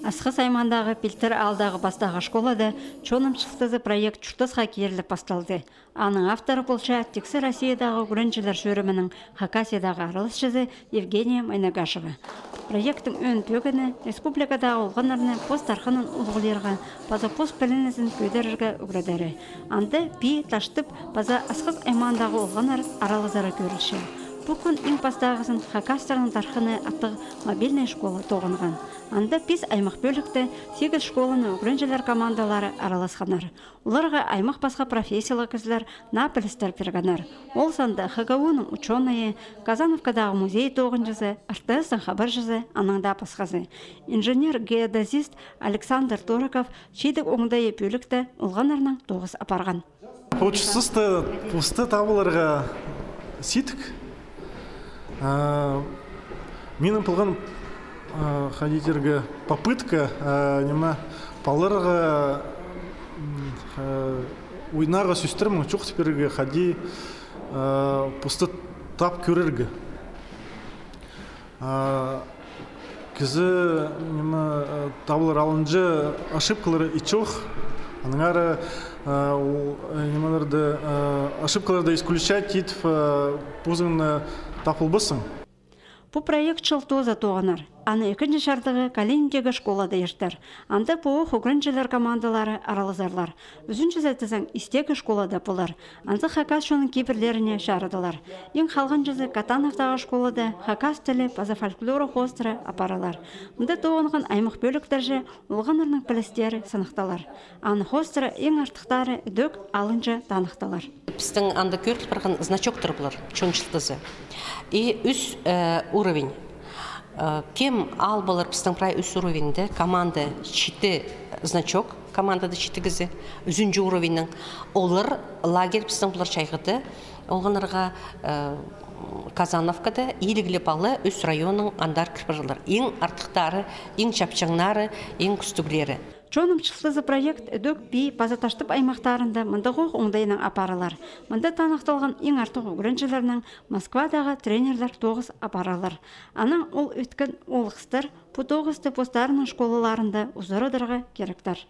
Асқы саймандағы пилтер алдағы бастағы школада чонымшылтызы проект чуртызға керіліп басталды. Аның авторы болша Тексі Россиядағы күренчілер шөрімінің Хакасиядағы арылыс жүзі Евгения Майнагашева. Проекттің өн төгіні республикадағы олғанарны пост-арқының ұлғылерға паза пост пілінізін көдеріргі үгредері. Анды пи таштып паза асқыз аймандағы олғанар аралызары көрілші. Бұл күн ең бастағысын Хакасияның тархыны аттығы мобильный школа тоғынған. Анда пис аймақ бөлікті 8 школаны өкіренжелер командалары араласқанар. Оларға аймақ басқа профессиялы кізлер напілістер перганар. Ол санда ХГУ-ның ученые, Казановкадағы музей тоғынжызы, РТС-ның хабар жызы, анаңда пасқазы. Инженер-геодезист Александр Тораков шейдік оңдайы бөлікті ұлғанарның тоғыз апарған. Почсысты пусты табыларға ситік. Менің пылған ходитерге попытка нема палырға уйнарға сөстірмін чоқ теперге ходи пусты тап көрерге. Кізі нема табылыр алынжы ошибкалары ичоқ. Аныңары ошибкаларды исключать етіп пузыңны тапылбысың. Бұл проект жылтуыза тоғынар. Аны екінші шартығы Калиніндегі школада ештір. Анда бұғы үкіренчелер командалары аралызарлар. Үзінші зәтізің істегі школада болар. Анды Хакас шоның кейбірлеріне шарыдылар. Ең қалған жүзі Катановтағы школада Хакас тілі паза фольклоры хостыры апаралар. Мұнда тоғынған аймақ бөліктерже олғанырның пілістері сынықталар. Аны хостыры ең артықтары дөк алынжы танықталар. Біздің анда көріліп барған значок тұрыпылар, чоншылтызы. И үз уровень. Кем ал болар біздің прай үз уровеньді команда читі значок, командада читігізі, үзінжі уровеньнің. Олар лагерь біздің бұлар чайғыды, олғанарға Казановкада елігілі балы үз районның андар кірпірілер. Ең артықтары, ең чапчаңнары, ең күстіглері. Чонымшылтызы проект өдөк бей пазаташтып аймақтарында мұндығы оңдайының апаралар. Мұнда танықталған ең артық өкіреншілерінің Москвадағы тренерлер 9 апаралар. Аның ол өткен олғыстыр, бұл 9 постарының школаларында ұзырыдырға керектер.